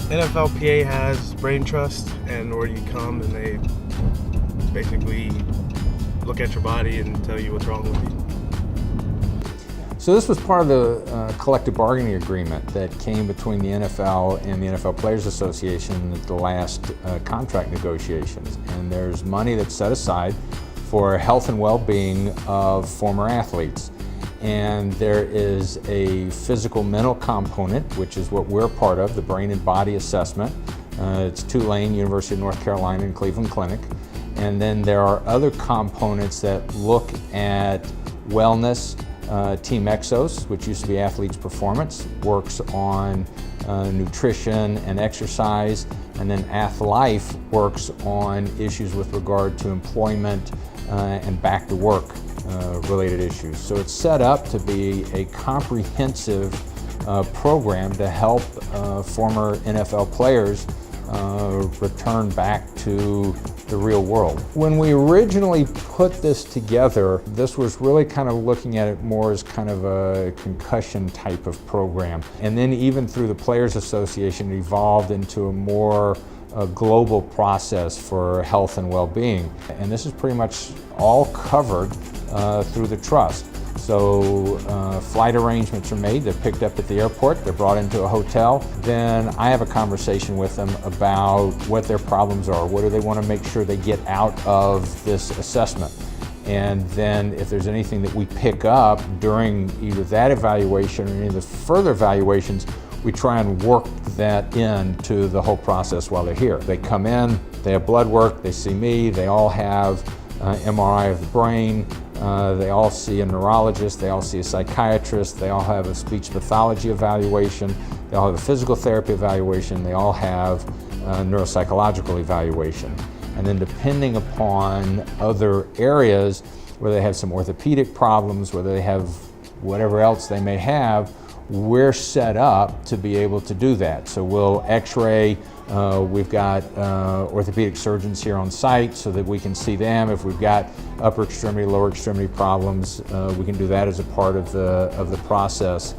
NFLPA has Brain Trust, and where you come and they basically look at your body and tell you what's wrong with you. So this was part of the collective bargaining agreement that came between the NFL and the NFL Players Association at the last contract negotiations. And there's money that's set aside for health and well-being of former athletes. And there is a physical mental component, which is what we're part of, the brain and body assessment. It's Tulane, University of North Carolina and Cleveland Clinic. And then there are other components that look at wellness. Team Exos, which used to be Athletes Performance, works on nutrition and exercise, and then AthLife works on issues with regard to employment and back to work related issues. So it's set up to be a comprehensive program to help former NFL players return back to the real world. When we originally put this together, this was really kind of looking at it more as kind of a concussion type of program. And then even through the Players Association, it evolved into a more global process for health and well-being. And this is pretty much all covered through the trust. So flight arrangements are made, they're picked up at the airport, they're brought into a hotel. Then I have a conversation with them about what their problems are, what do they want to make sure they get out of this assessment. And then if there's anything that we pick up during either that evaluation or any of the further evaluations, we try and work that into the whole process while they're here. They come in, they have blood work, they see me, they all have MRI of the brain, they all see a neurologist, they all see a psychiatrist, they all have a speech pathology evaluation, they all have a physical therapy evaluation, they all have a neuropsychological evaluation. And then depending upon other areas, where they have some orthopedic problems, whether they have whatever else they may have, we're set up to be able to do that. So we'll x-ray, we've got orthopedic surgeons here on site so that we can see them. If we've got upper extremity, lower extremity problems, we can do that as a part of the process.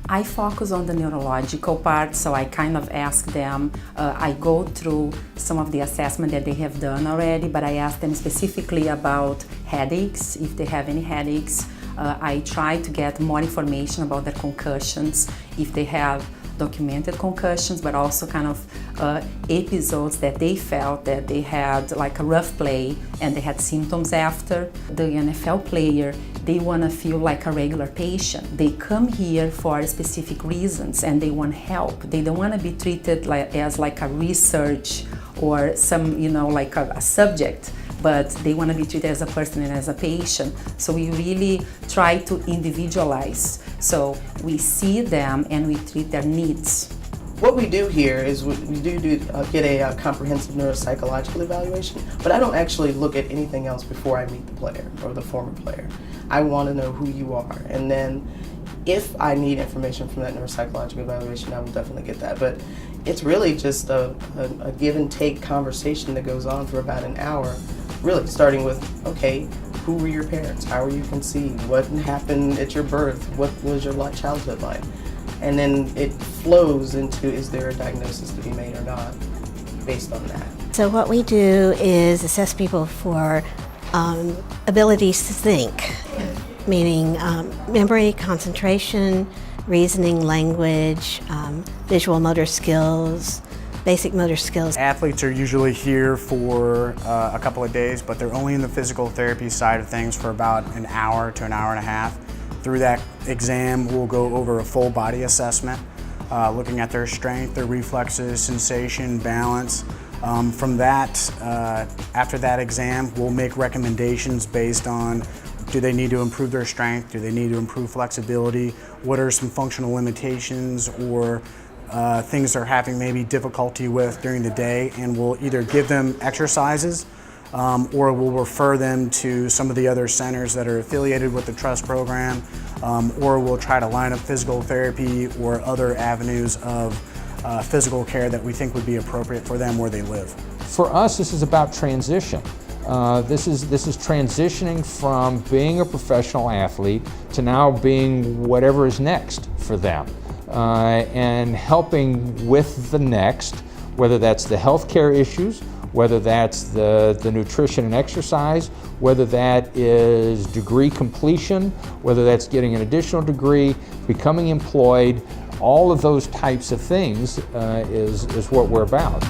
I focus on the neurological part, so I kind of ask them, I go through some of the assessment that they have done already, but I ask them specifically about headaches, if they have any headaches. I try to get more information about their concussions, if they have documented concussions, but also kind of episodes that they felt that they had like a rough play and they had symptoms after. The NFL player, they want to feel like a regular patient. They come here for specific reasons and they want help. They don't want to be treated as like a research or some, like a subject, but they want to be treated as a person and as a patient. So we really try to individualize. So we see them and we treat their needs. What we do here is we get a comprehensive neuropsychological evaluation, but I don't actually look at anything else before I meet the player or the former player. I want to know who you are, and then if I need information from that neuropsychological evaluation, I will definitely get that. But it's really just a give and take conversation that goes on for about an hour, really starting with, okay, who were your parents? How were you conceived? What happened at your birth? What was your childhood like? And then it flows into, is there a diagnosis to be made or not, based on that. So what we do is assess people for abilities to think, meaning memory, concentration, reasoning, language, visual motor skills, basic motor skills. Athletes are usually here for a couple of days, but they're only in the physical therapy side of things for about an hour to an hour and a half. Through that exam, we'll go over a full body assessment, looking at their strength, their reflexes, sensation, balance. From that, after that exam, we'll make recommendations based on, do they need to improve their strength? Do they need to improve flexibility? What are some functional limitations or things they're having maybe difficulty with during the day? And we'll either give them exercises or we'll refer them to some of the other centers that are affiliated with the trust program, or we'll try to line up physical therapy or other avenues of physical care that we think would be appropriate for them where they live. For us, this is about transition. This is transitioning from being a professional athlete to now being whatever is next for them. and helping with the next, whether that's the healthcare issues, whether that's the nutrition and exercise, whether that is degree completion, whether that's getting an additional degree, becoming employed, all of those types of things is what we're about.